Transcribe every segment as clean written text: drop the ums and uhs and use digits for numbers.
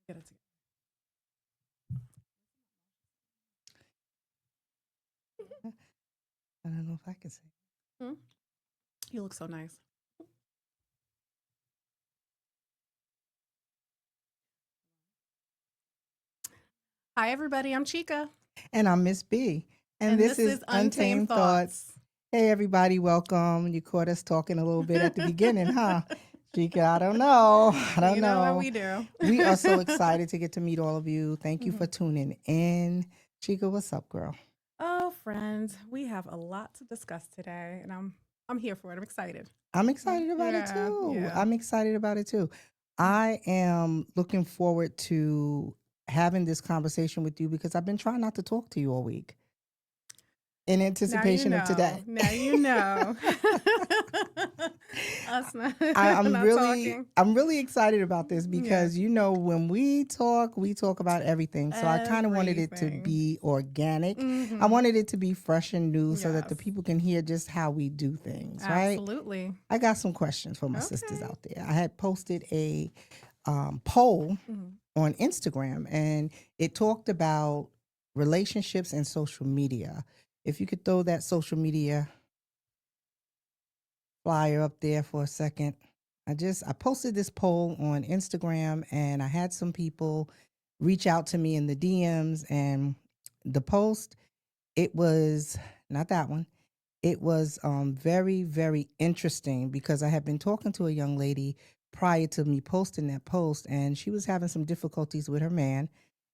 Get it I don't know if I can say. together. You look so nice. Hi, everybody. I'm Chica, And I'm Miss B. And and this this is is Untamed Untamed Thoughts. Thoughts. Hey, everybody, welcome. You caught us talking a little bit at the beginning, huh? Chica, I don't know. I don't You know how know. we do. We are so excited to get to meet all of you. Thank you for Mhm. tuning in. Chica, what's up, girl? Oh, friends, we have a lot to discuss today, and I'm here for it. I'm excited. I'm excited about it Yeah, too. yeah. I'm excited about it too. I am looking forward to having this conversation with you because I've been trying not to talk to you all week in Now you anticipation of know. today. Now you know. Us not, I'm not really talking. I'm really excited about this Yes. because when we talk about everything. So I kind of wanted it to Everything. be organic. I Mm-hmm. wanted it to be fresh and new so that Yes. the people can hear just how we do things, right? Absolutely. I got some questions for my sisters Okay. out there. I had posted a poll Mhm. on Instagram and it talked about relationships and social media. If you could throw that social media flyer up there for a second. I posted this poll on Instagram and I had some people reach out to me in the DMs and the post it was not that one. It was very very interesting because I had been talking to a young lady prior to me posting that post and she was having some difficulties with her man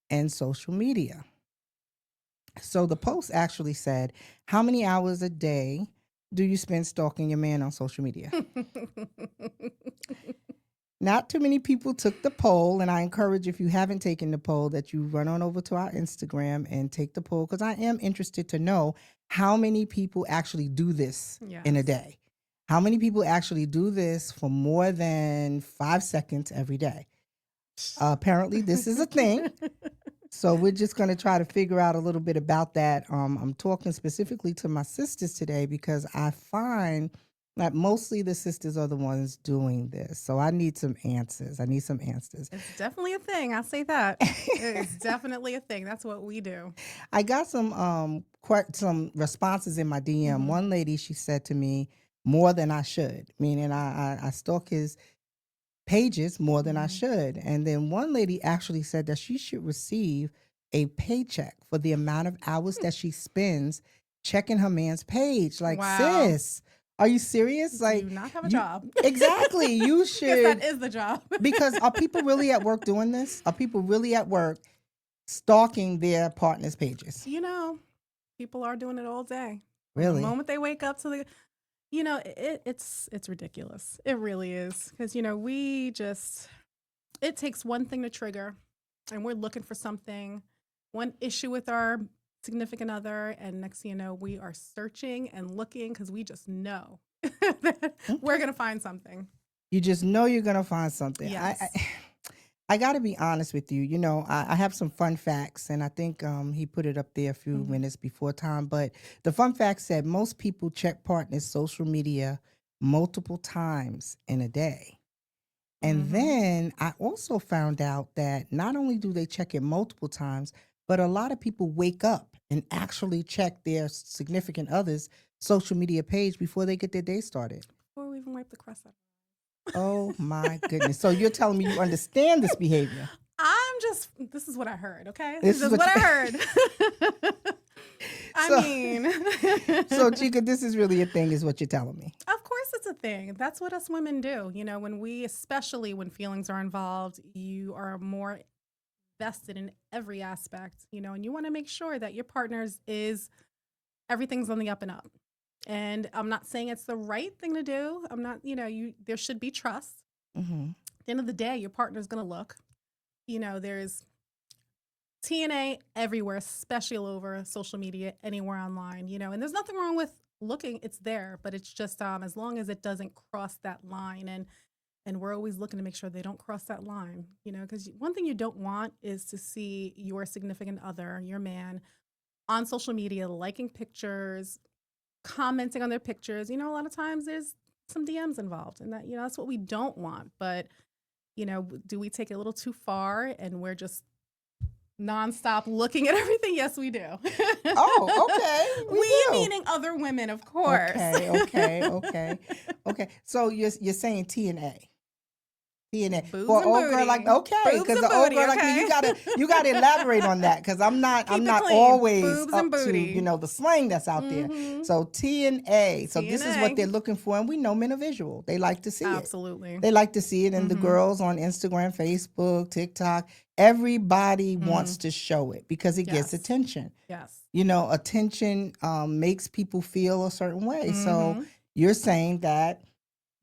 and social media. So the post actually said, "How many hours a day do you spend stalking your man on social media?" Not too many people took the poll, and I encourage if you haven't taken the poll that you run on over to our Instagram and take the poll because I am interested to know how many people actually do this in a Yes. day. How many people actually do this for more than 5 seconds every day? Apparently, this is a thing. So we're just going to try to figure out a little bit about that. I'm talking specifically to my sisters today because I find that mostly the sisters are the ones doing this. So I need some answers. I need some answers. It's definitely a thing. I'll say that. It is definitely a thing. That's what we do. I got some responses in my DM. Hmm. One lady, she said to me, more than I should, meaning I stalk his pages more than I Hmm. should. And then one lady actually said that she should receive a paycheck for the amount of hours that she spends checking her man's page. Like, Wow. sis, are you serious? Do Like, you not have a you job? exactly. You I guess that should, is the job. because are people really at work doing this? Are people really at work stalking their partner's pages? you know, people are doing it all day. From the Really? moment they wake up to the, it's ridiculous. It really is because we just it takes one thing to trigger, and we're looking for something, one issue with our significant other, and next thing you know, we are searching and looking because we just know that we're Okay. gonna find something. You just know you're gonna find something. Yes. I got to be honest with you. I have some fun facts, and I think he put it up there a few Hmm. minutes before time. But the fun fact said most people check partners' social media multiple times in a day. And Hmm. then I also found out that not only do they check it multiple times, but a lot of people wake up and actually check their significant other's social media page before they get their day started. Before we even wipe the crust out. Oh my goodness. So you're telling me you understand this behavior? This is what I heard, okay? This is This is just what what you. I heard. I So, mean, so Chica, this is really a thing, is what you're telling me. of course it's a thing. That's what us women do. Especially when feelings are involved, you are more vested in every aspect, and you want to make sure that your partner's is everything's on the up and up. And I'm not saying it's the right thing to do. I'm not, there should be trust. Hmm. At the end of the day, your partner's going to look. There's TNA everywhere, especially all over social media, anywhere online, and there's nothing wrong with looking, it's there, but it's just as long as it doesn't cross that line, and we're always looking to make sure they don't cross that line, because one thing you don't want is to see your significant other, your man, on social media liking pictures, commenting on their pictures. A lot of times there's some DMs involved, and that's what we don't want. But Do we take it a little too far and we're just nonstop looking at everything? Yes, we do. Oh, okay. We We do. meaning other women, of course. Okay. So you're saying TNA. TNA Boobs for and old girl like booty. okay, Boobs because and the old booty, girl like me, okay? you gotta elaborate on that because I'm Keep it not clean. always Boobs and up to booty. the slang that's out there. Mm-hmm. So TNA. So this is what TNA. they're looking for, and we know men are visual. They like to see it. Absolutely. They like to see it, and the Mm-hmm. girls on Instagram, Facebook, TikTok, everybody wants to show it because it gets Yes. attention. Yes. Attention makes people feel a certain way. So Mm-hmm. you're saying that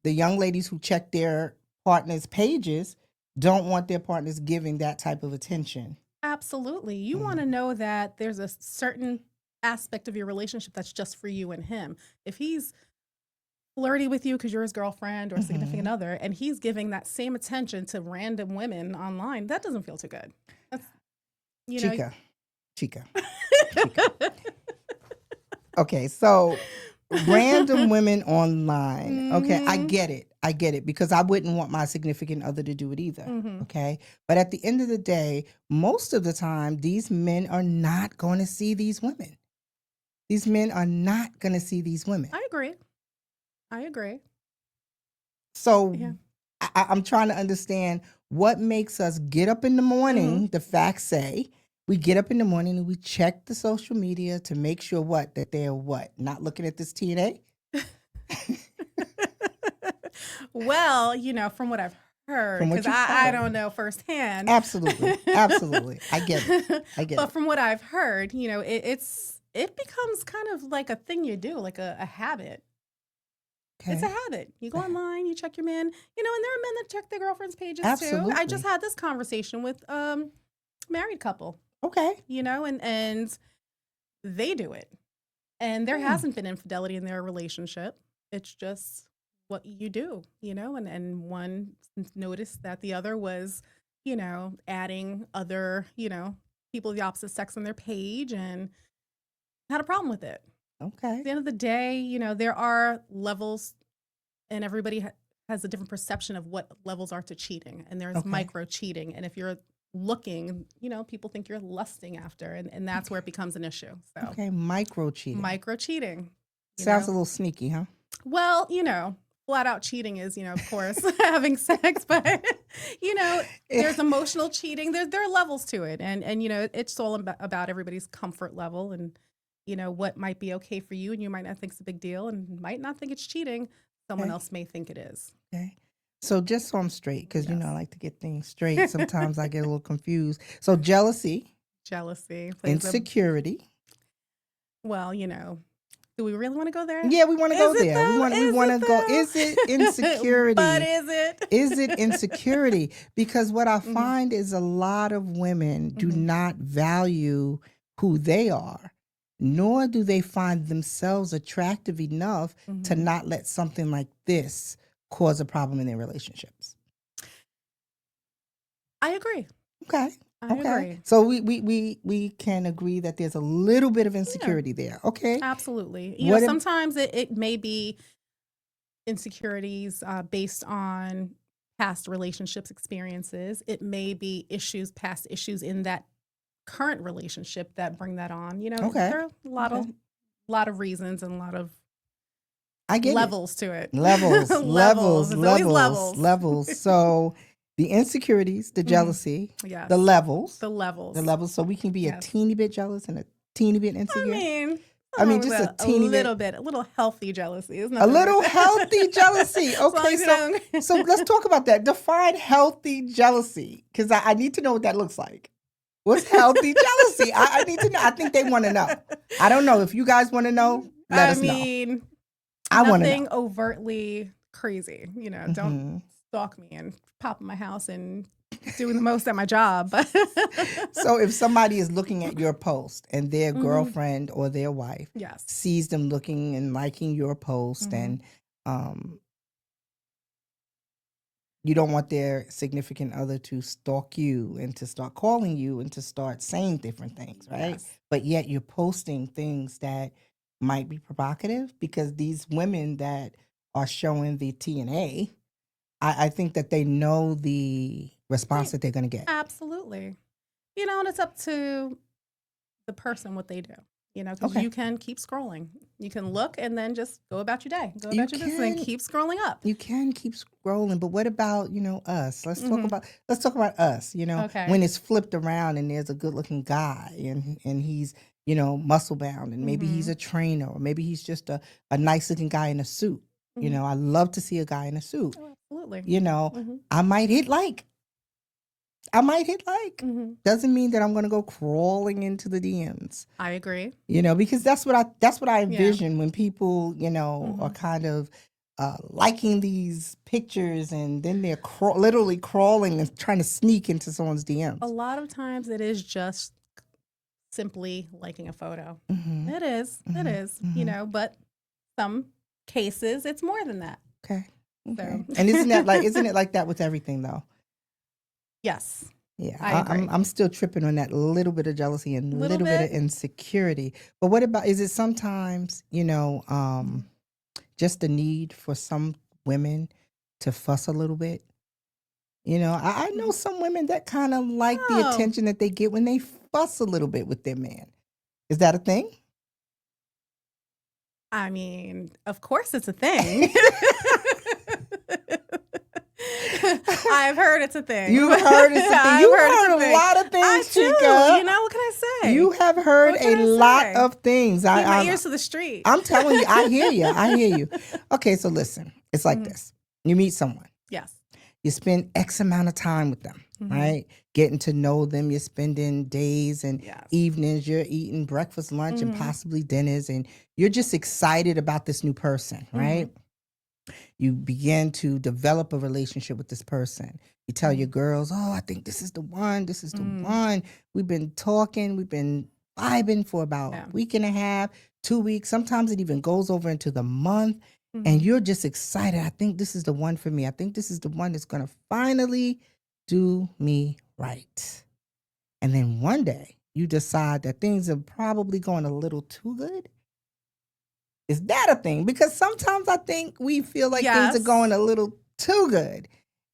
the young ladies who check their partners' pages don't want their partners giving that type of attention. Absolutely. You want to know that there's a certain aspect of your relationship that's just for you and him. If he's flirty with you because you're his girlfriend or significant other, and he's giving that same attention to random women online, that doesn't feel too good. That's, you know. Chica. Okay, so random women online. Okay, I get it because I wouldn't want my significant other to do it either. Okay, but at the end of the day, most of the time, these men are not going to see these women. These men are not going to see these women. I agree. So Yeah. I'm trying to understand what makes us get up in the morning. The facts say we get up in the morning and we check the social media to make sure that they're not looking at this TNA. Well, from what I've heard, From what because you've I heard. don't know firsthand. Absolutely. I get it. But from what I've heard, it becomes kind of like a thing you do, like a habit. Okay. It's a habit. You go online, you check your man, and there are men that check their girlfriend's pages Absolutely. too. I just had this conversation with married couple. Okay. And they do it. And there hasn't been infidelity in their relationship. It's just what you do, and one noticed that the other was, adding other, people of the opposite sex on their page and had a problem with it. Okay. At the end of the day, there are levels and everybody has a different perception of what levels are to cheating. And there's micro cheating. And if you're looking, people think you're lusting after, and that's where it becomes an issue. So okay, micro cheating. Micro cheating. Sounds a little sneaky, huh? Well, flat out cheating is, of course, having sex, but there's emotional cheating. There are levels to it, and it's all about everybody's comfort level and what might be okay for you, and you might not think it's a big deal, and might not think it's cheating. Someone else may think it is. Okay. So just so I'm straight, because I like to get things straight. Sometimes I get a little confused. So jealousy, insecurity. Well, do we really want to go there? Yeah, we want to go there. We want to go. Is it insecurity? But is it? Is it insecurity? Because what I find is a lot of women do not value who they are, nor do they find themselves attractive enough to not let something like this cause a problem in their relationships. I agree. Okay. I agree. So we can agree that there's a little bit of insecurity there. Okay. Absolutely. Sometimes it may be insecurities based on past relationships experiences. It may be past issues in that current relationship that bring that on. There are a lot of reasons and a lot of levels to it. Levels. So the insecurities, the jealousy, the levels. So we can be a teeny bit jealous and a teeny bit insecure. I mean, just a teeny bit, a little healthy jealousy. A little healthy jealousy. Okay, so let's talk about that. Define healthy jealousy, because I need to know what that looks like. What's healthy jealousy? I need to know. I think they want to know. I don't know. If you guys want to know, let us know. I want to know. Nothing overtly crazy. Don't stalk me and pop in my house and doing the most at my job. So if somebody is looking at your post and their girlfriend or their wife sees them looking and liking your post and you don't want their significant other to stalk you and to start calling you and to start saying different things, right? Yes. But yet you're posting things that might be provocative, because these women that are showing the TNA I think that they know the response They that they're going to get. absolutely. And it's up to the person what they do. Because Okay. you can keep scrolling. You can look and then just go about your day, go You about your business, and can keep scrolling up. you can keep scrolling, but what about, us? Hmm. Let's talk about us, Okay. when it's flipped around and there's a good-looking guy and he's, muscle bound and maybe he's Hmm. a trainer or maybe he's just a nice-looking guy in a suit. Hmm. I love to see a guy in a suit. Oh, absolutely. You know, Hmm. I might hit like. I might hit like. Hmm. Doesn't mean that I'm going to go crawling into the DMs. I agree. Because that's what I Yeah. envision when people, are Hmm. kind of liking these pictures and then they're literally crawling and trying to sneak into someone's A DMs. lot of times it is just simply liking a photo. Mm-hmm. It is. It Mm-hmm. is. Mm-hmm. But some cases it's more than that. Okay. So Okay. And isn't it like that with everything though? yes, Yeah, I I'm agree. I'm still tripping on that little bit of jealousy and Little little bit of bit. insecurity. But what about is it sometimes, Mhm. just the need for some women to fuss a little bit? I know Mhm. some women that kind of like the Oh, attention that they get when they fuss a little bit with their man. Is that a thing? I mean, of course it's a thing. I've heard it's a thing. You heard it's a thing. I've You heard it's a heard a thing. lot of I things, do. Chica. What can I say? You have heard What a can I lot say? of things. Keep my I'm ears to the street. I'm telling you, I hear you. I hear you. Okay, so listen, it's like Mhm. this. You meet someone, Yes. you spend X amount of time with them, Hmm. right? Getting to know them. You're spending days and Yes. evenings. You're eating breakfast, lunch, and Hmm. possibly dinners. And you're just excited about this new person, Hmm. right? You begin to develop a relationship with this person. You tell your Hmm. girls, oh, I think this is the one. This is the Hmm. one. We've been talking. We've been vibing for about a Yeah. week and a half, 2 weeks. Sometimes it even goes over into the month. And Hmm. you're just excited. I think this is the one for me. I think this is the one that's going to finally do me right. And then one day you decide that things are probably going a little too good. Is that a thing? Because sometimes I think we feel like things are going Yes. a little too good.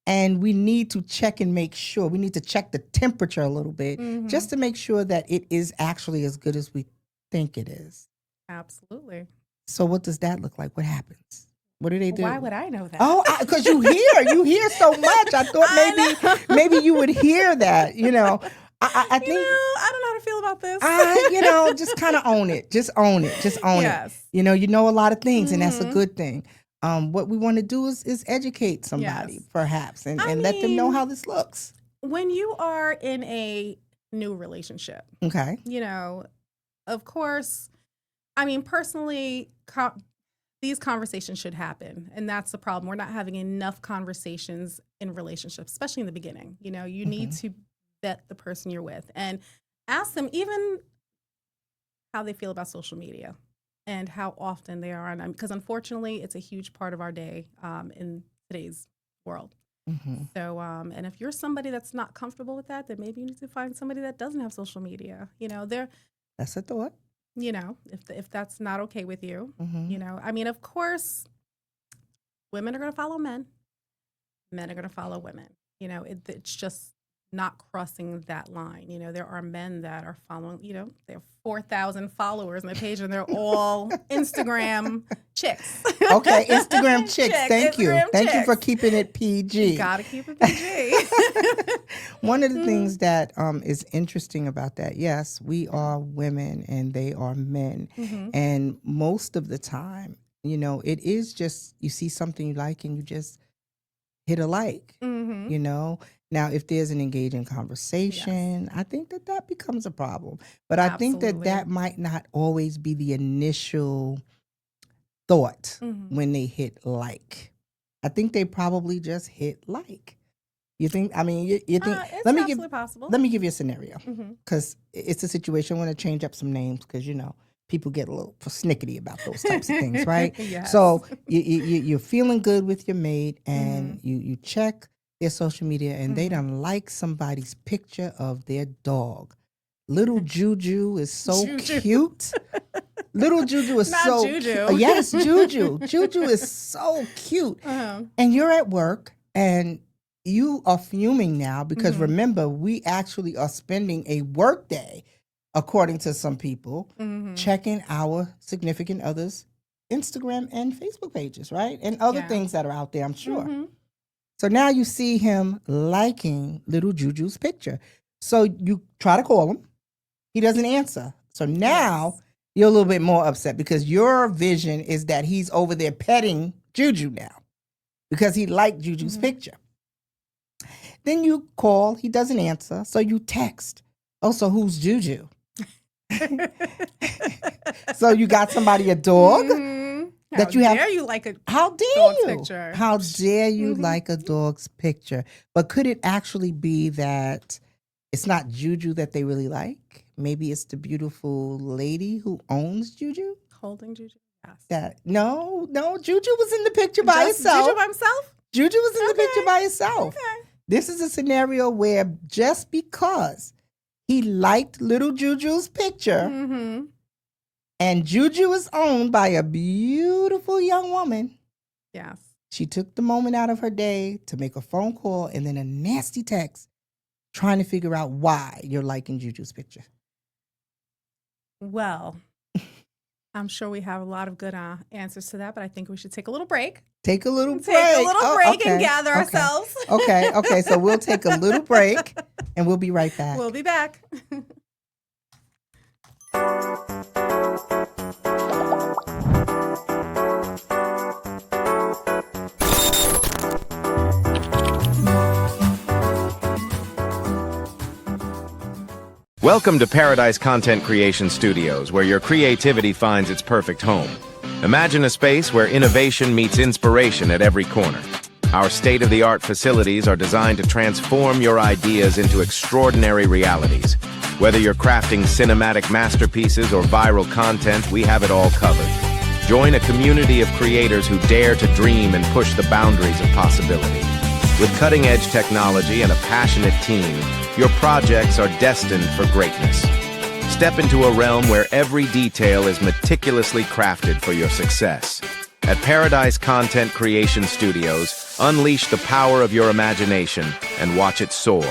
And we need to check and make sure. We need to check the temperature a little bit Hmm. just to make sure that it is actually as good as we think it is. Absolutely. So what does that look like? What happens? What do they Why do? would I know that? Oh, because you hear so much. I thought I know. maybe you would hear that. I think I don't know how to feel about this. just kind of own it. Just own it. Just own it. Yes. You know a lot of things, and that's a Hmm. good thing. What we want to do is educate somebody, Yes. perhaps, and, I and let them know mean, how this looks. when you are in a new relationship, Okay. of course, I mean, personally, these conversations should happen. And that's the problem. We're not having enough conversations in relationships, especially in the beginning. You need Hmm. to vet the person you're with and ask them even how they feel about social media and how often they are on, because unfortunately, it's a huge part of our day in today's world. Hmm. So, and if you're somebody that's not comfortable with that, then maybe you need to find somebody that doesn't have social media. That's a thought. If that's not okay with you, Hmm. I mean, of course, women are going to follow men, men are going to follow women. It's just not crossing that line. There are men that are following, they have 4,000 followers on their page and they're all Instagram chicks. Okay, Instagram chicks. Chicks, Thank you. Instagram Thank you for chicks. keeping it PG. Gotta keep it PG. One of the Mhm. things that is interesting about that, yes, we Yeah. are women and they are men. Mhm. And most of the time, it is just you see something you like and you just hit a like, Mhm. you know. Now, if there's an engaging Yes. conversation, I think that becomes a problem. But I think that Absolutely. that might not always be the initial thought Mhm. when they hit like. I think they probably just hit like. You think? I mean, you think? It's Let me give absolutely possible. let me give you a scenario Mhm. because it's a situation. I want to change up some names because people get a little snickety about those types of things, right? Yes. So you're feeling good with your mate, and Mhm. you check their social media, and they Mhm. don't like somebody's picture of their dog. Little Juju is so Juju. cute. Little Juju is Not so Juju. cute. Yes, Juju. Juju is so cute. Uh-huh. And you're at work And you are fuming now because Mhm. remember, we actually are spending a work day, according to some people, Mhm. checking our significant others' Instagram and Facebook pages, right? And other Yeah. things that are out there, I'm sure. Mhm. So now you see him liking little Juju's picture. So you try to call him. He doesn't answer. So now Yes. you're a little bit more upset because your vision is that he's over there petting Juju now because he liked Juju's Mhm. picture. Then you call, he doesn't answer. So you text. Oh, so who's Juju? So you got somebody a dog Mhm. How that you have. dare you like a How dare dog's you? picture? How dare you Mhm. like a dog's picture? But could it actually be that it's not Juju that they really like? Maybe it's the beautiful lady who owns Juju? Holding Juju. Yes. No, Juju was in the picture by Just Juju herself. by himself? Juju was in the picture Okay. by herself. Okay. This is a scenario where just because he liked little Juju's picture Mhm. and Juju is owned by a beautiful young woman, Yes. she took the moment out of her day to make a phone call and then a nasty text trying to figure out why you're liking Juju's picture. Well, I'm sure we have a lot of good answers to that, but I think we should take a little break. Take a little Take a break. little Oh, break and okay. gather Okay. ourselves. Okay. So we'll take a little break and we'll be right back. We'll be back. Welcome to Paradise Content Creation Studios, where your creativity finds its perfect home. Imagine a space where innovation meets inspiration at every corner. Our state-of-the-art facilities are designed to transform your ideas into extraordinary realities. Whether you're crafting cinematic masterpieces or viral content, we have it all covered. Join a community of creators who dare to dream and push the boundaries of possibility. With cutting-edge technology and a passionate team, your projects are destined for greatness. Step into a realm where every detail is meticulously crafted for your success. At Paradise Content Creation Studios, unleash the power of your imagination and watch it soar.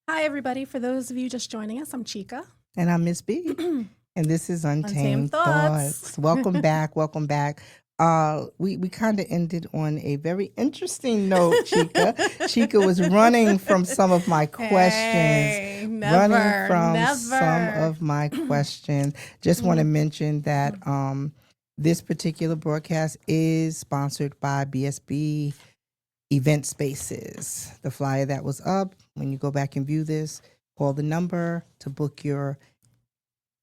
Hi, everybody. For those of you just joining us, I'm Chica. And I'm Miss B. And this is Untamed Thoughts. Thoughts. Welcome back. Welcome back. We kind of ended on a very interesting note, Chica. Chica was running from some of my questions. Hey, never. Some of my questions. Just want to mention that this particular broadcast is sponsored by BSB Event Spaces. The flyer that was up, when you go back and view this, call the number to book your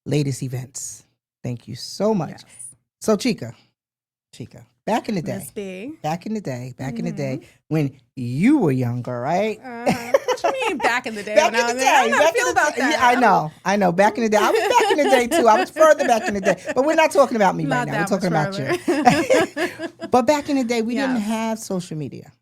latest events. Thank you so much. Yes. So Chica, back in the day, Miss B. back in the day when you were younger, right? What you mean back in the day? Back when in I the was day, I don't know how I back in feel the about day. that. Yeah, I know. Back in the day, I was back in the day too. I was further back in the day, but we're not talking about me Not right now. We're that much talking about further. you. But back in the day, we didn't Yes. have social media.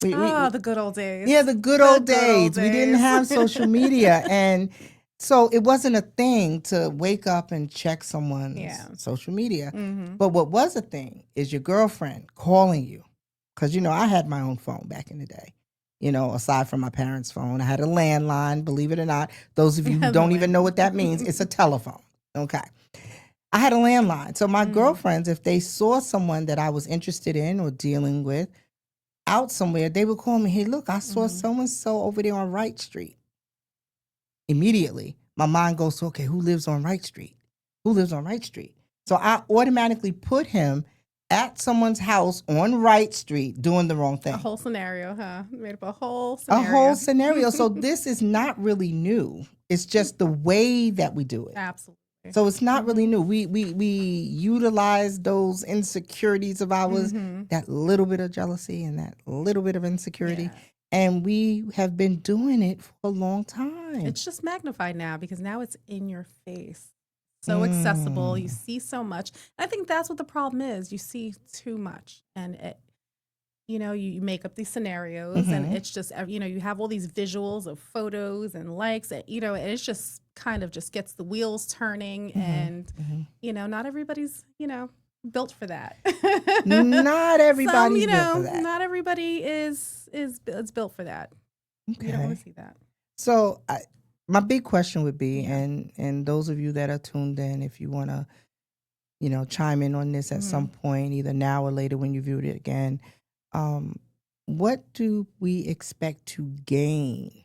We, The good old days. Yeah, the good old days. We didn't have social media. And so it wasn't a thing to wake up and check someone's social media. Mhm. But what was a thing is your girlfriend calling you. Because, I had my own phone back in the day. Aside from my parents' phone, I had a landline, believe it or not. Those of you who don't even know what that means, it's a telephone. Okay. I had a landline. So my girlfriends, if they saw someone that I was interested in or dealing with, out somewhere, they would call me, hey, look, I saw so-and-so over there on Wright Street. Immediately, my mind goes to, okay, who lives on Wright Street? Who lives on Wright Street? So I automatically put him at someone's house on Wright Street doing the wrong thing. A whole scenario, huh? Made up a whole A scenario. whole scenario. So this is not really new. It's just the way that we do it. Absolutely. So it's not really new. We utilize those insecurities of ours, that little bit of jealousy and that little bit of insecurity. Yeah. And we have been doing it for a long time. It's just magnified now because now it's in your face. So accessible. You see so much. I think that's what the problem is. You see too much. And you make up these scenarios and Mhm. it's just, you have all these visuals of photos and likes, and, and it's just kind of just gets the wheels turning. Mhm. And, Mhm. not everybody's, built for that. Not Some, everybody's built for that. not everybody is built for that. You don't want Okay. to see that. So my big question would be, Yeah. and those of you that are tuned in, if you want to, chime in on this at some point, either now or later when you viewed it again, um, what do we expect to gain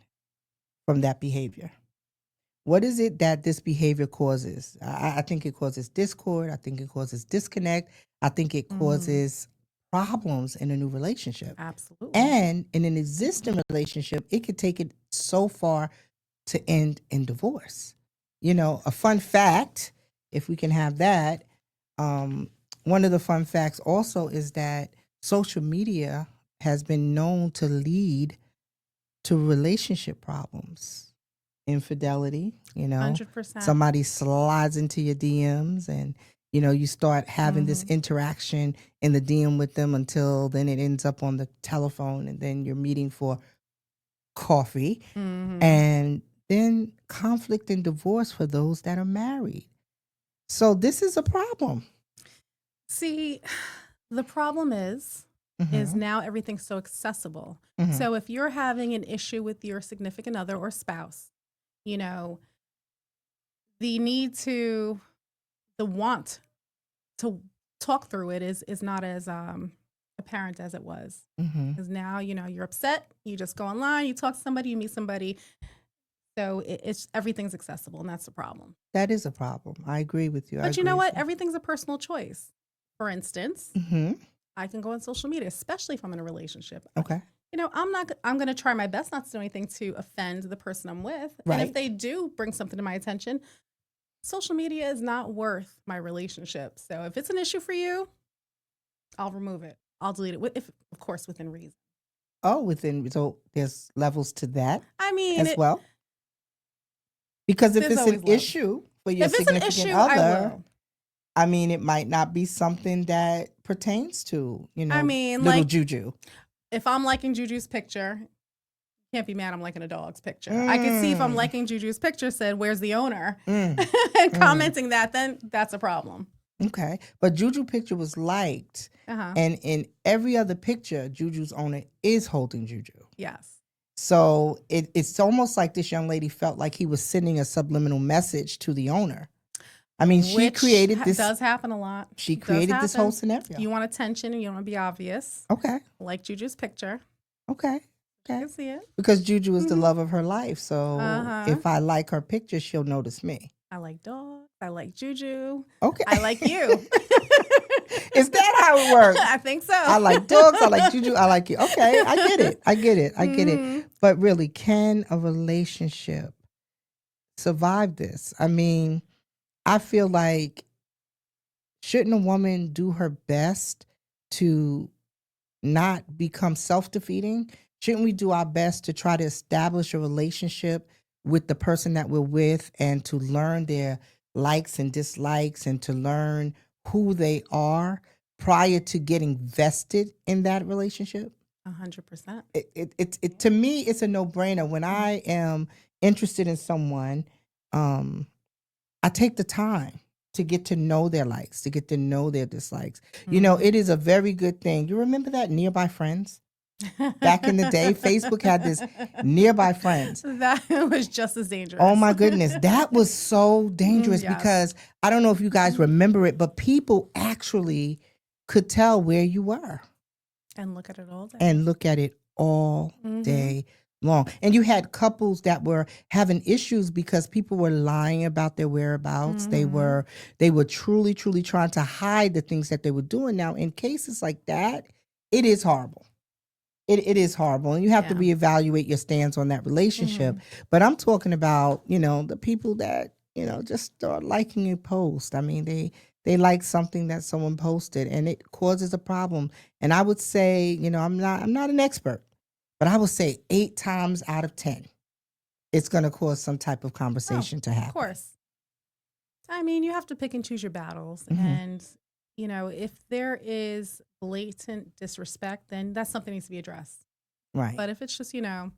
from that behavior? What is it that this behavior causes? I think it causes discord. I think it causes disconnect. I think it Mm, causes problems in a new relationship. absolutely. And in an existing relationship, it could take it so far to end in divorce. A fun fact, if we can have that, um, one of the fun facts also is that social media has been known to lead to relationship problems, infidelity. 100%. Somebody slides into your DMs and you start having this Hmm. interaction in the DM with them until then it ends up on the telephone and then you're meeting for coffee Hmm. and then conflict and divorce for those that are married. So this is a problem. See, the problem is Hmm. now everything's so accessible. Hmm. So if you're having an issue with your significant other or spouse, you know, the need to, the want to talk through it is not as apparent as it was. Hmm. Because now, you're upset, you just go online, you talk to somebody, you meet somebody. So it's everything's accessible, and that's the problem. That is a problem. I agree with you. I But you agree know with what? you. Everything's a personal choice. For instance, Hmm. I can go on social media, especially if I'm in a relationship. Okay. I'm going to try my best not to do anything to offend the person I'm with. And if Right. they do bring something to my attention, social media is not worth my relationship. So if it's an issue for you, I'll remove it. I'll delete it, if, of course, within reason. Oh, so there's levels to that I mean, as well. Because if there's it's an always levels. issue for your If it's an significant issue, I other, will. I mean, it might not be something that pertains to, I mean, little like, Juju. if I'm liking Juju's picture, can't be mad I'm liking a dog's picture. I could see if I'm Mm, liking Juju's picture, said, "Where's the owner?" mm, and mm. commenting that, then that's a problem. Okay. But Juju picture was liked. Uh-huh. And in every other picture, Juju's owner is holding Juju. Yes. So it's almost like this young lady felt like he was sending a subliminal message to the owner. I mean, she Which created this. does happen a lot. She Does created this whole happen. scenario. You want attention and you don't want to be obvious. Okay. Like Juju's picture. Okay. You Okay. can see it. Because Juju is the Mhm. love of her life. So Uh-huh. if I like her picture, she'll notice me. I like dogs. I like Juju. Okay. I like you. Is that how it works? I think so. I like dogs. I like Juju. I like you. Okay. I get it. I get it. I get it. Mhm. But really, can a relationship survive this? I mean, I feel like shouldn't a woman do her best to not become self-defeating? Shouldn't we do our best to try to establish a relationship with the person that we're with and to learn their likes and dislikes and to learn who they are prior to getting vested in that relationship? 100%. To me, it's a no-brainer. When Mhm. I am interested in someone, I take the time to get to know their likes, to get to know their dislikes. Mhm. It is a very good thing. You remember that Nearby Friends? Back in the day, Facebook had this Nearby Friends. That was just as dangerous. Oh my goodness, that was so dangerous Yes. because I don't know if you guys remember it, but people actually could tell where you were And look at it all day. and look at it all Mhm. day long. And you had couples that were having issues because people were lying about their whereabouts. Mhm. They were truly trying to hide the things that they were doing. Now, in cases like that, it is horrible. It is horrible, and you have to Yeah. reevaluate your stance on that relationship. Mhm. But I'm talking about, the people that, just start liking a post. I mean, they like something that someone posted and it causes a problem. And I would say, I'm not an expert, but I would say 8 times out of 10, it's going to cause some type of Oh, conversation to of happen. course. I mean, you have to pick and choose your battles. Mhm. And if there is blatant disrespect, then that's something that needs to be addressed. Right. But if it's just, man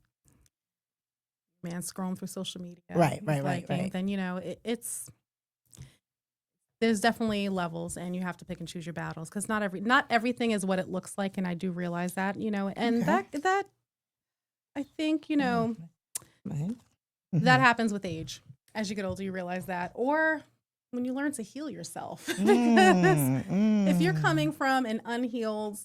scrolling through social media, Right, he's right, right, liking, right. then, it's there's definitely levels, and you have to pick and choose your battles, because not everything is what it looks like, and I do realize that, and Okay. that I think, Right. that Mhm. happens with age. As you get older, you realize that, or when you learn to heal yourself, because if you're coming Mm. from an unhealed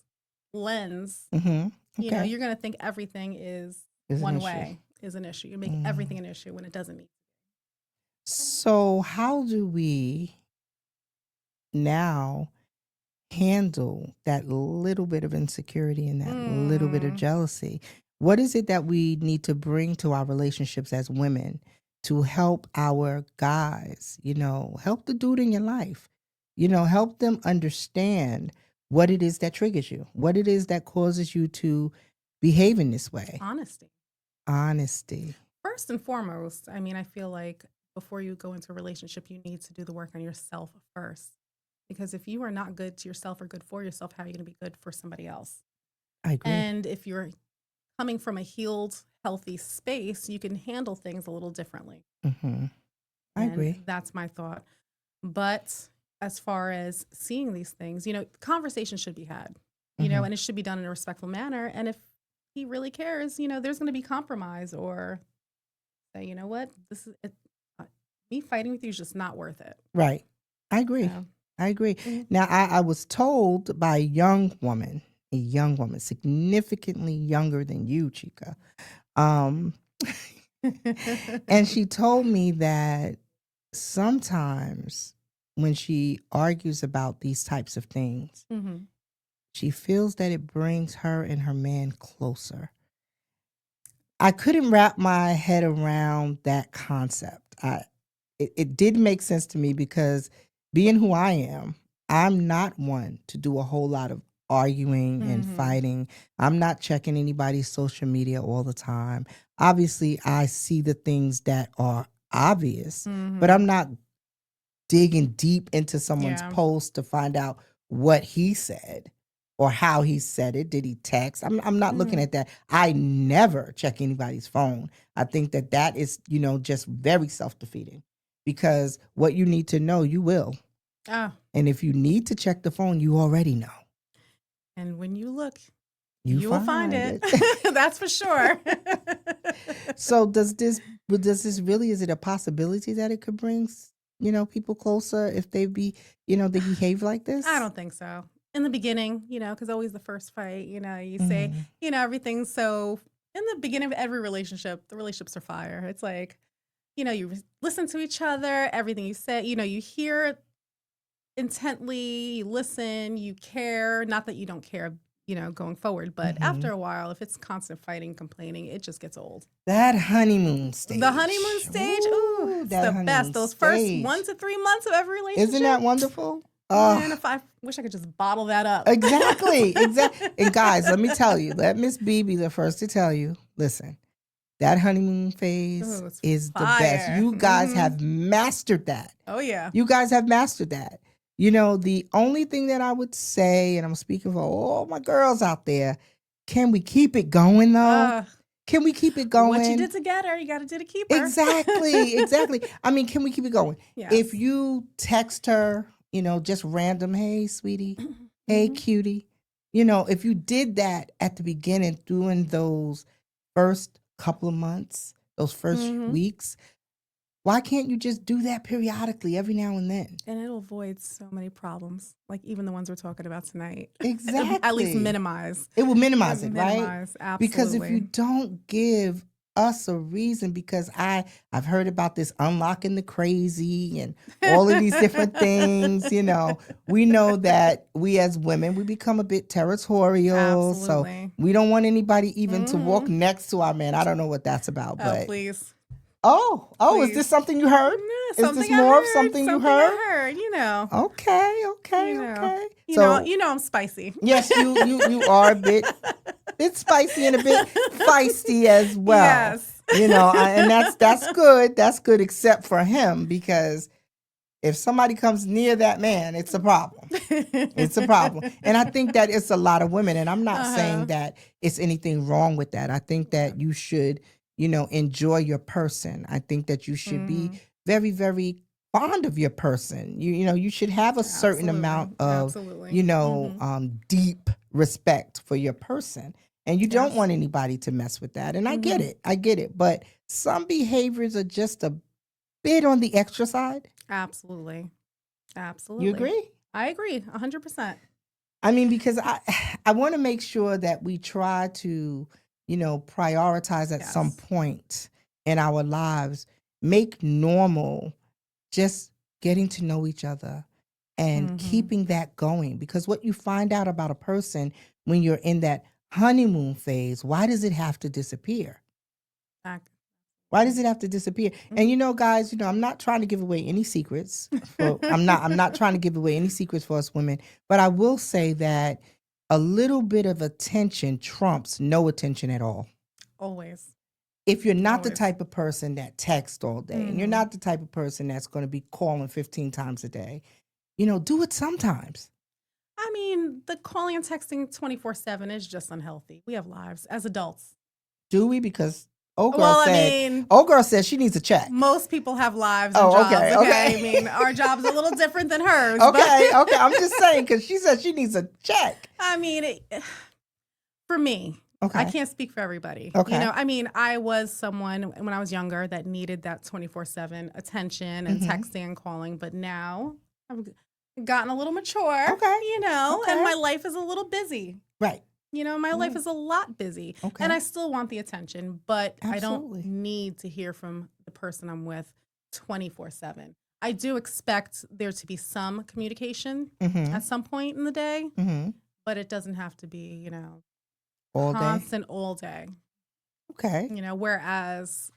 lens, Mhm. Okay. you're going to think everything is Is an one issue. way, is an issue. You make everything Mm. an issue when it doesn't need. So how do we now handle that little bit of insecurity and that little bit of Mm, jealousy? What is it that we need to bring to our relationships as women to help our guys, help the dude in your life, help them understand what it is that triggers you, what it is that causes you to behave in this way? honesty. Honesty. First and foremost, I mean, I feel like before you go into a relationship, you need to do the work on yourself first. Because if you are not good to yourself or good for yourself, how are you going to be good for somebody else? I agree. And if you're coming from a healed, healthy space, you can handle things a little differently. Hmm. I And agree. that's my thought. But as far as seeing these things, conversation should be had, Hmm. and it should be done in a respectful manner. And if he really cares, there's going to be compromise, or say, you know what, this is it, me fighting with you is just not worth it. Right. I agree. So, I agree. mhm. Now, I was told by a young woman, significantly younger than you, Chica. Um, and she told me that sometimes when she argues about these types of things, Mhm. she feels that it brings her and her man closer. I couldn't wrap my head around that concept. It did make sense to me because being who I am, I'm not one to do a whole lot of arguing and Mhm. fighting. I'm not checking anybody's social media all the time. Obviously, I see the things that are obvious, but I'm Mhm. not digging deep into someone's Yeah. post to find out what he said or how he said it. Did he text? I'm not looking Mhm. at that. I never check anybody's phone. I think that is, just very self-defeating because what you need to know, you will. Ah, And if you need to check the phone, you already know. and when you look, You you will find find it. it. That's for sure. So does this really, is it a possibility that it could bring, people closer if they behave like I this? don't think so. In the beginning, because always the first fight, you say, Mhm. everything's so. In the beginning of every relationship, the relationships are fire. It's like, you listen to each other, everything you say, you hear intently, you listen, you care. Not that you don't care, going forward, but after Mhm. a while, if it's constant fighting, complaining, it just gets old. That honeymoon The honeymoon stage. stage, ooh, Ooh, it's that the best. honeymoon Those first stage. 1 to 3 months of every Isn't relationship, that wonderful? man, Oh, if I wish I could just bottle that up. exactly. Exactly. And guys, let me tell you, let Miss B be the first to tell you, listen, that honeymoon phase Ooh, it's is the best. fire. You guys have mastered that. Oh, yeah. You guys have mastered that. The only thing that I would say, and I'm speaking for all my girls out there, can we keep it going though? Uh, Can we keep it what you going? did together, you got to do to keep her. Exactly, exactly. I mean, can we keep it going? If Yes. you text her, just random, hey, sweetie, hey, Mhm. cutie, if you did that at the beginning during those first couple of months, those first Mhm. weeks, why can't you just do that periodically every now and then? And it'll avoid so many problems, like even the ones we're talking about tonight. At least Exactly. minimize. It will minimize it, right? Minimize, Because if you absolutely. don't give us a reason, because I've heard about this unlocking the crazy and all of these different things, we know that we as women, we become a bit territorial. So Absolutely. we don't want anybody even to walk Mhm. next to our man. I don't know what that's about, Oh, but please. is this Please. something you heard? Yeah, Is this something I more of heard. something you Something heard? I heard. Okay, You okay, know. okay. So I'm spicy. yes, you are a bit spicy and a bit feisty as well. Yes. And that's good. That's good, except for him because If somebody comes near that man, it's a problem. It's a problem. And I think that it's a lot of women. And I'm not saying that it's anything wrong with that. I think that you should, enjoy your person. I think that you should be very, very fond of your person. You should have a certain amount of, deep respect for your person. And you don't want anybody to mess with that. And I get it. I get it. But some behaviors are just a bit on the extra side. Absolutely. You agree? I agree 100%. I mean, because I want to make sure that we try to, prioritize at some point in our lives, make normal just getting to know each other and keeping that going. Because what you find out about a person when you're in that honeymoon phase, why does it have to disappear? Why does it have to disappear? And guys, I'm not trying to give away any secrets. I'm not trying to give away any secrets for us women, but I will say that a little bit of attention trumps no attention at all. Always. If you're not the type of person that texts all day, and you're not the type of person that's going to be calling 15 times a day, do it sometimes. I mean, the calling and texting 24/7 is just unhealthy. We have lives as adults. Do we? Because old girl said she needs a check. Most people have lives and jobs. Okay. I mean, our job's a little different than hers. Okay. I'm just saying because she said she needs a check. I mean, for me, I can't speak for everybody. Okay. I was someone when I was younger that needed that 24/7 attention and texting and calling, but now I've gotten a little mature. Okay. And my life is a little busy. Right. My life is a lot busy. Okay. And I still want the attention, but Absolutely. I don't need to hear from the person I'm with 24/7. I do expect there to be some communication at some point in the day, but it doesn't have to be, all constant all day. Okay. Whereas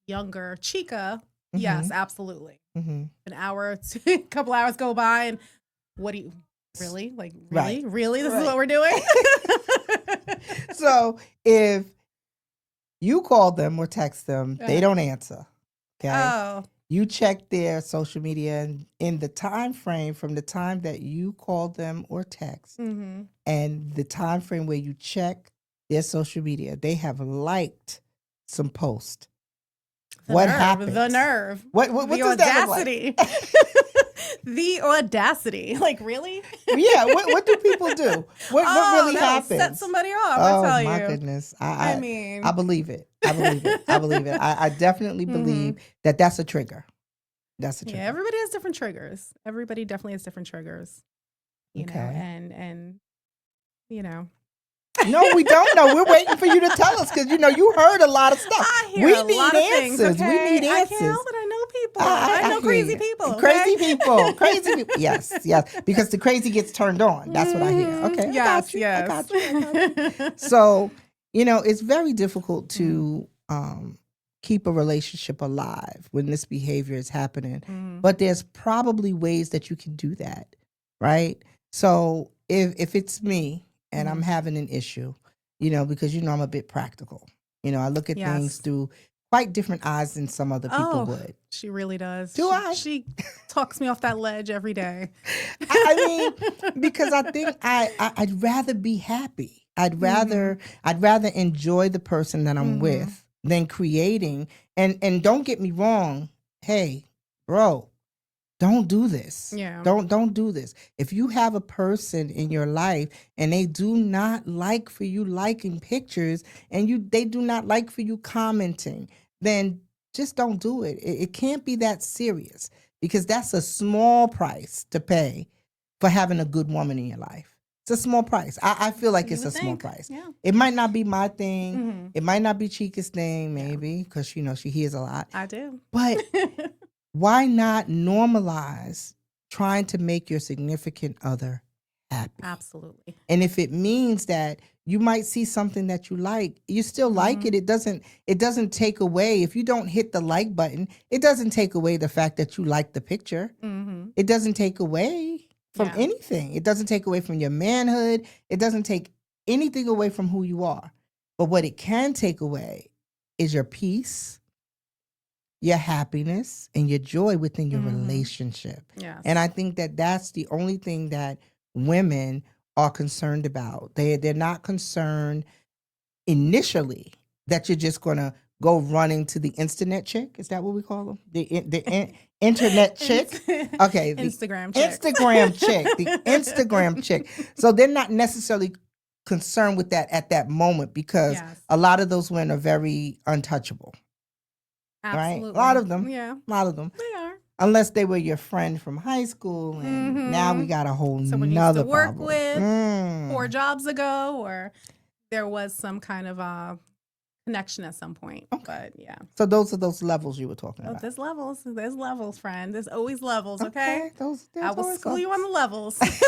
younger Chica, yes, absolutely. An hour, a couple hours go by and what do you... Really? Like, really? Right. Really? This is what we're doing? So if you call them or text them, they don't answer. Okay. Oh. You check their social media and in the time frame from the time that you call them or text and the time frame where you check their social media, they have liked some post. What happens? The nerve. What the does audacity. That look like? The audacity. Like, really? Yeah. What do people do? What really happens? Set somebody off. Oh, I tell my you. goodness. I mean, I believe it. I believe it. I definitely believe that that's a trigger. That's a trigger. Yeah, everybody has different triggers. Everybody definitely has different triggers. You know, and No, we don't know. We're waiting for you to tell us because you heard a lot of stuff. I hear we a need lot of answers. things. Okay? We need answers. I can't help it. I know people. I know crazy people. Crazy people. Crazy people. Yes. Because the crazy gets turned on. That's what I hear. Okay. Yes. I got you. So, it's very difficult to keep a relationship alive when this behavior is happening. But there's probably ways that you can do that, right? So if it's me and I'm having an issue, because I'm a bit practical. I look at things through quite different eyes than some other people would. She really does. She talks me off that ledge every day. Because I think I'd rather be happy. I'd rather enjoy the person that I'm with than creating. And don't get me wrong. Hey, bro, don't do this. Yeah. Don't do this. If you have a person in your life and they do not like for you liking pictures and they do not like for you commenting, then just don't do it. It can't be that serious because that's a small price to pay for having a good woman in your life. It's a small price. I feel like it's a small price. Yeah. It might not be my thing. It might not be Chica's thing, maybe, because she hears a lot. I do. But why not normalize trying to make your significant other happy? Absolutely. And if it means that you might see something that you like, you still like it. It doesn't take away, if you don't hit the like button, it doesn't take away the fact that you like the picture. It doesn't take away from anything. It doesn't take away from your manhood. It doesn't take anything away from who you are. But what it can take away is your peace, your happiness and your joy within your Mhm. relationship. Yes. And I think that that's the only thing that women are concerned about. They're not concerned initially that you're just gonna go running to the internet chick. Is that what we call them? Internet chick. Okay, the Instagram chicks. Instagram chick. The Instagram chick. So they're not necessarily concerned with that at that moment because Yes. a lot of those women are very untouchable. Absolutely. Right? A lot of them. Yeah, A lot of them. they are. Unless they were your friend from high school, and now we Mhm. got a whole Someone you used to nother work problem. with 4 jobs ago, or there was some kind of connection at some point. Okay. But yeah. So those are those levels you were talking Oh, about. there's levels. There's levels, friend. There's always levels, okay? There's I will always school you on the levels. levels.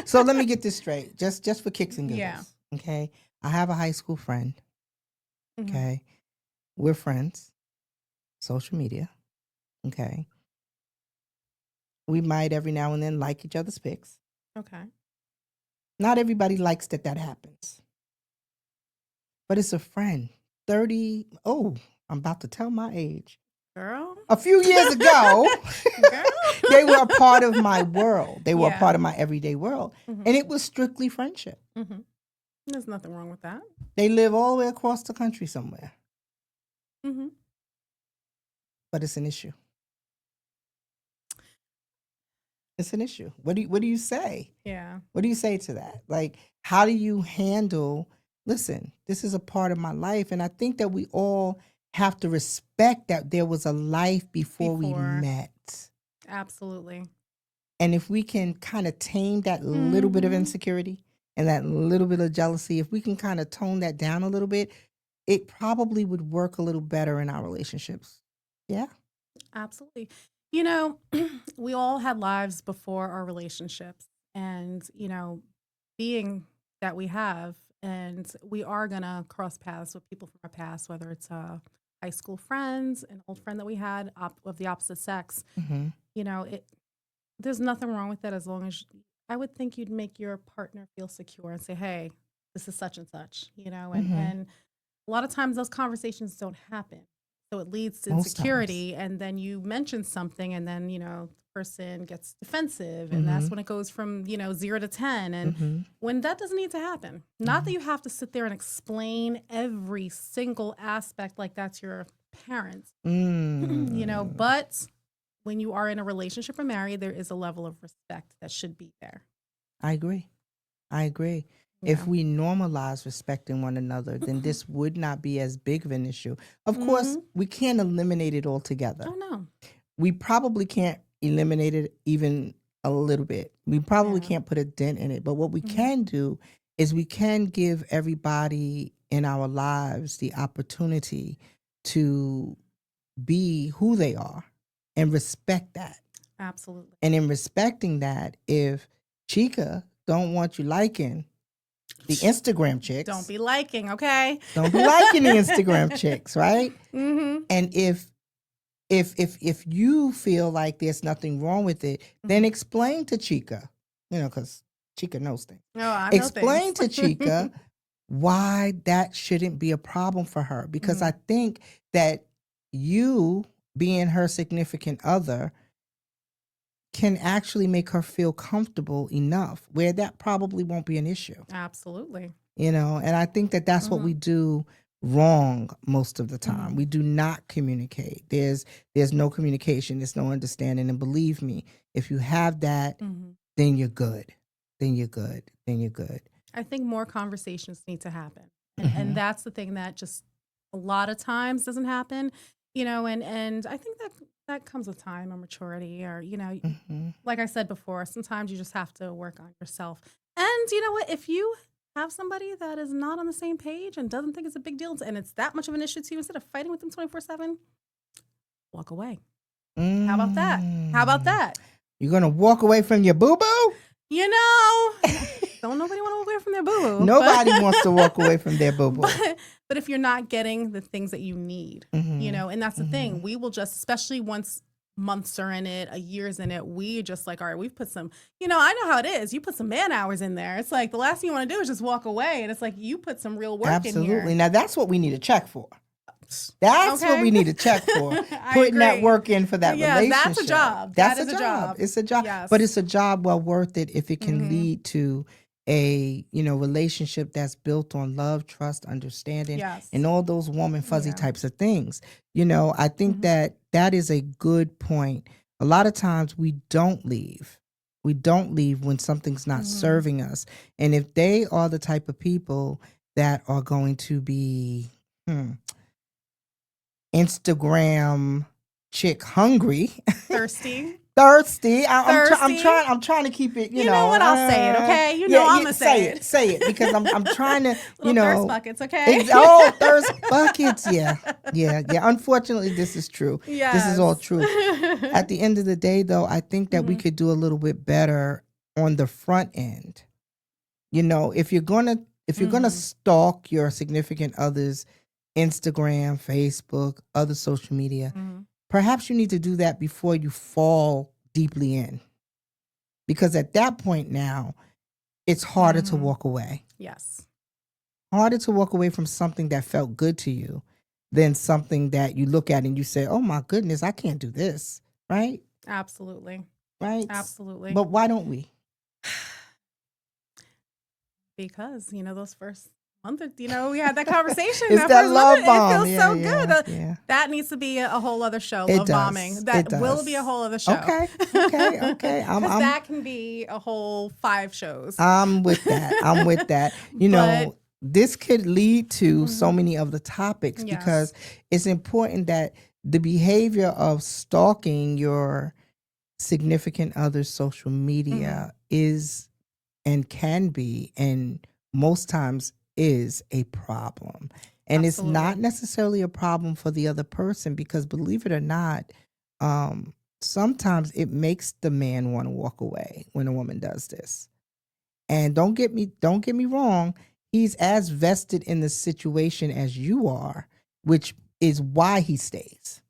So let me get this straight, just for kicks and giggles. Yeah. Okay, I have a high school friend. Mhm. Okay, we're friends. Social media. Okay, we might every now and then like each other's pics. Okay. Not everybody likes that happens, but it's a friend. 30. Oh, I'm about to tell my age. Girl. A few years ago, Girl. they were a part of my world. They were a Yeah. part of my everyday world. Mhm. And it was strictly friendship. Mhm. There's nothing wrong with that. They live all the way across the country somewhere, Mhm. but it's an issue. It's an issue. What do you say? Yeah. What do you say to that? Like, how do you handle, listen, this is a part of my life. And I think that we all have to respect that there was a life before we Before. met. Absolutely. And if we can kind of tame that little bit of Mhm. insecurity and that little bit of jealousy, if we can kind of tone that down a little bit, it probably would work a little better in our relationships. Yeah. Absolutely. You know, we all had lives before our relationships. And, being that we have, and we are going to cross paths with people from our past, whether it's high school friends, an old friend that we had of the opposite sex, Mm-hmm. there's nothing wrong with that as long as I would think you'd make your partner feel secure and say, hey, this is such and such, Mhm. and a lot of times those conversations don't happen. So it leads to Most insecurity, and then you mention something, and then, the person gets defensive, and that's Mhm. when it goes from, 0 to 10. And Mm-hmm. when that doesn't need to happen, not that you have to sit there and explain every single aspect like that's your parents, Mm. but when you are in a relationship or married, there is a level of respect that should be there. I agree. If Yeah. we normalize respecting one another, then this would not be as big of an issue. Of course, Mhm. we can't eliminate it altogether. Oh, no. We probably can't eliminate it even a little bit. We probably Yeah. can't put a dent in it. But what we Mhm. can do is we can give everybody in our lives the opportunity to be who they are and respect that. Absolutely. And in respecting that, if Chica don't want you liking the Instagram chicks, Don't be liking, okay? don't be liking the Instagram chicks, right? Mm-hmm. And if you feel like there's nothing wrong with it, then explain to Chica, because Chica knows things. No, I know Explain to things. Chica why that shouldn't be a problem for her. Because I think that you, being her significant other, can actually make her feel comfortable enough where that probably won't be an issue. Absolutely. And I think that that's what we do wrong most of the time. We do not communicate. There's no communication, there's no understanding. And believe me, if you have that, then you're good. Then you're good. I think more conversations need to happen. And that's the thing that just a lot of times doesn't happen, and I think that comes with time or maturity, or, like I said before, sometimes you just have to work on yourself. And you know what? If you have somebody that is not on the same page and doesn't think it's a big deal and it's that much of an issue to you, instead of fighting with them 24/7, walk away. How about that? How about that? You're going to walk away from your boo-boo? Don't nobody want to walk away from their boo-boo. Nobody wants to walk away from their boo-boo. But if you're not getting the things that you need, and that's the thing, we will just, especially once months are in it, a year's in it, we just like, all right, we've put some, I know how it is. You put some man hours in there. It's like the last thing you want to do is just walk away. And it's like, you put some real work in here. Absolutely. Now that's what we need a check for. That's what Okay. we need to check for. I Putting that agree. work in for that Yeah, relationship. that's a job. That's That is a job. It's a job. Yes. But it's a job well worth it if it can Mhm. lead to a, relationship that's built on love, trust, understanding, Yes. and all those warm and fuzzy Yeah. types of things. I think Mhm. that is a good point. A lot of times we don't leave. We don't leave when something's not Mhm. serving us. And if they are the type of people that are going to be Instagram chick hungry, Thirsty. thirsty. I'm Thirsty. trying to keep it. You know what? I'll say it, okay? You know I'ma say it. Say it because I'm trying to. Little thirst buckets, okay? Thirst buckets. Yeah. Unfortunately, this is true. This is all Yes. true. At the end of the day, though, I think that we Mhm. could do a little bit better on the front end. If you're gonna Mhm. stalk your significant other's Instagram, Facebook, other social media, Mhm. perhaps you need to do that before you fall deeply in. Because at that point now, it's harder to Mhm. walk away. Yes. Harder to walk away from something that felt good to you than something that you look at and you say, "Oh my goodness, I can't do this." Right? Absolutely. Right? Absolutely. But why don't we? Because, those first month, we had that conversation. It's that that first love month, bomb. it feels so good. Yeah. That needs to be a whole other show. It Love does. bombing. It That will does. be a whole other show. Okay. I'm Because that can be a whole 5 shows. with that. But This could lead to so Mhm. many of the topics Yes. because it's important that the behavior of stalking your significant other's social media is and can be and most times is a problem. And it's not Absolutely. necessarily a problem for the other person because believe it or not, sometimes it makes the man want to walk away when a woman does this. And don't get me wrong, he's as vested in the situation as you are, which is why he stays.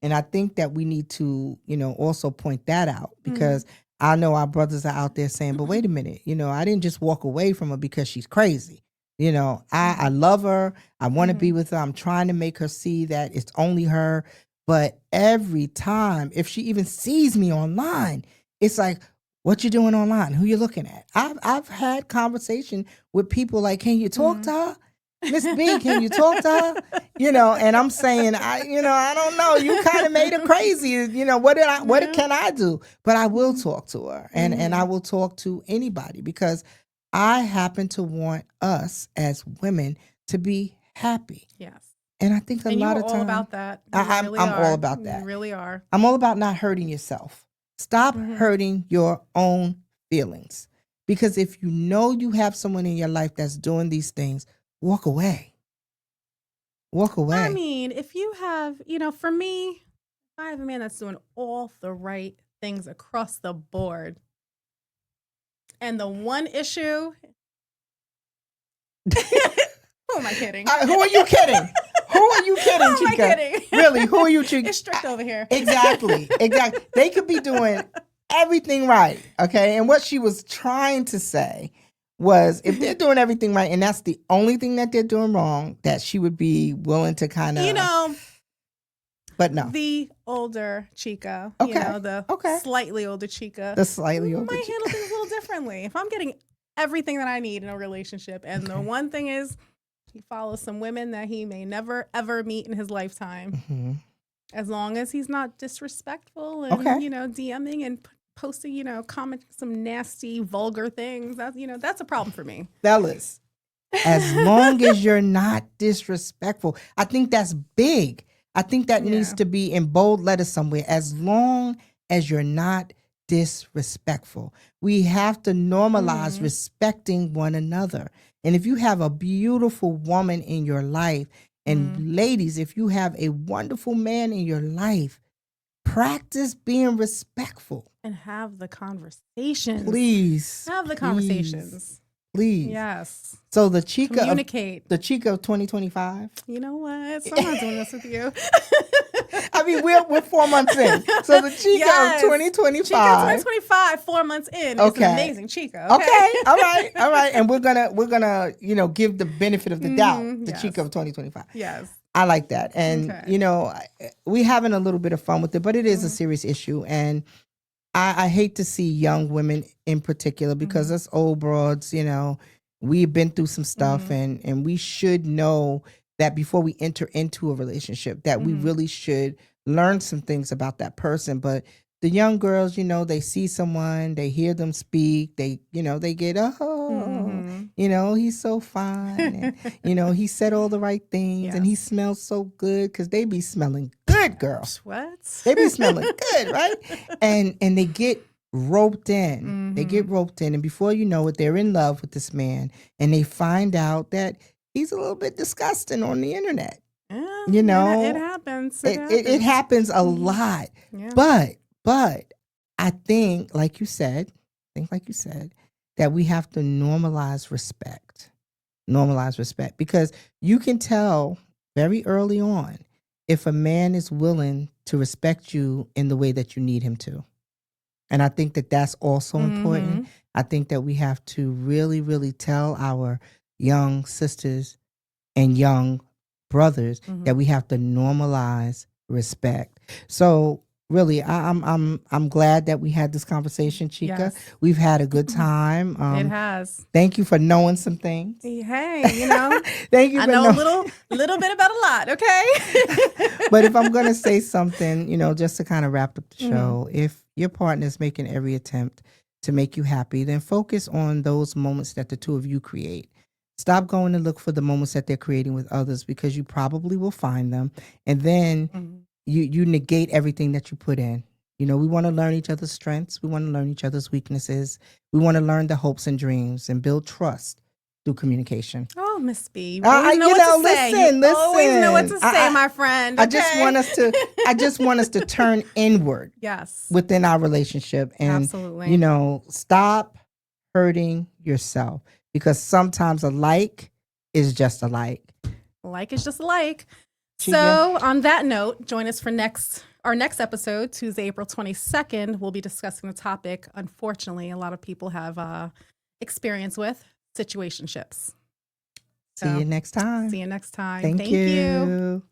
And I think that we need to, also point that out because I know our brothers are out there saying, but wait a minute, I didn't just walk away from her because she's crazy. I love her. I want to be with her. I'm trying to make her see that it's only her. But every time, if she even sees me online, it's like, what you doing online? Who you looking at? I've had conversation with people like, can you talk to her? Miss B, can you talk to her? And I'm saying, I don't know. You kind of made her crazy. What can I do? But I will talk to her and I will talk to anybody because I happen to want us as women to be happy. Yes. And I think a And you lot are of all times about that. You I'm really all are. about that. You really are. I'm all about not hurting yourself. Stop hurting your own feelings. Because if you know you have someone in your life that's doing these things, walk away. Walk away. I mean, if you have, for me, if I have a man that's doing all the right things across the board, and the one issue, who am I kidding? Who are you kidding? Who are you kidding, Who am I Chica? kidding? Really, who are you kidding? It's strict over here. Exactly. They could be doing everything right, okay? And what she was trying to say was if they're doing everything right and that's the only thing that they're doing wrong, that she would be willing to kind of... But no. The older Chica, Okay. the slightly older Chica, The slightly older might Chica. handle things a little differently. If I'm getting everything that I need in a relationship, and the one thing is he follows some women that he may never ever meet in his lifetime, as long as he's not disrespectful and DMing and posting, commenting some nasty, vulgar things. That's a problem for me. Fellas, as long as you're not disrespectful, I think that's big. I think that needs to be in bold letters somewhere. As long as you're not disrespectful, we have to normalize respecting one another. And if you have a beautiful woman in your life, and ladies, if you have a wonderful man in your life, practice being respectful. And have the conversations. Please. Have the conversations. Please. Yes. So the Chica Communicate. The Chica of 2025. You know what? Someone's doing this with you. I mean, we're 4 months in. So the Chica of 2025. Chica of 2025, 4 months in. It's an amazing Chica. Okay. All right. And we're gonna, give the benefit of the doubt. The yes. Chica of 2025. Yes. I like that. And, Okay. we having a little bit of fun with it, but it is a Mhm. serious issue. And I hate to see young women in particular because Mhm. us old broads, we've been through some stuff, Mhm. and we should know that before we enter into a relationship that we Mhm. really should learn some things about that person. But the young girls, they see someone, they hear them speak, they get, oh, Mhm. he's so fine. And, he said all the right things and he Yes. smells so good because they be smelling good, girl. What? They be smelling good, right? And they get roped in. They get Mhm. roped in, and before you know it, they're in love with this man, and they find out that he's a little bit disgusting on the internet. Yeah, You it know, happens. It it happens. happens a Mhm. lot. Yeah. But I think, like you said, that we have to normalize respect. Normalize respect because you can tell very early on if a man is willing to respect you in the way that you need him to. And I think that that's also important. Mhm. I think that we have to really, really tell our young sisters and young brothers that Mhm. we have to normalize respect. So really, I'm glad that we had this conversation, Chica. Yes. We've had a good time. It has. Thank you for knowing some things. Hey, Thank you I for know a knowing. little bit about a lot, okay? But if I'm gonna say something, just to kind of wrap up the Mhm. show, if your partner is making every attempt to make you happy, then focus on those moments that the two of you create. Stop going to look for the moments that they're creating with others because you probably will find them, and then Mhm. you negate everything that you put in. We want to learn each other's strengths. We want to learn each other's weaknesses. We want to learn the hopes and dreams and build trust through communication. Oh, Miss B, you always know what to say. You Listen, always know what listen. to say, my friend, I just okay? want us to I just want us to turn inward Yes, within our relationship and absolutely. stop hurting yourself because sometimes a like is just a like. Like is just like. Chica. So, on that note, join us for our next episode, Tuesday, April 22nd. We'll be discussing the topic, unfortunately, a lot of people have experience with situationships. See you So, next time. see you next time. Thank Thank you. you.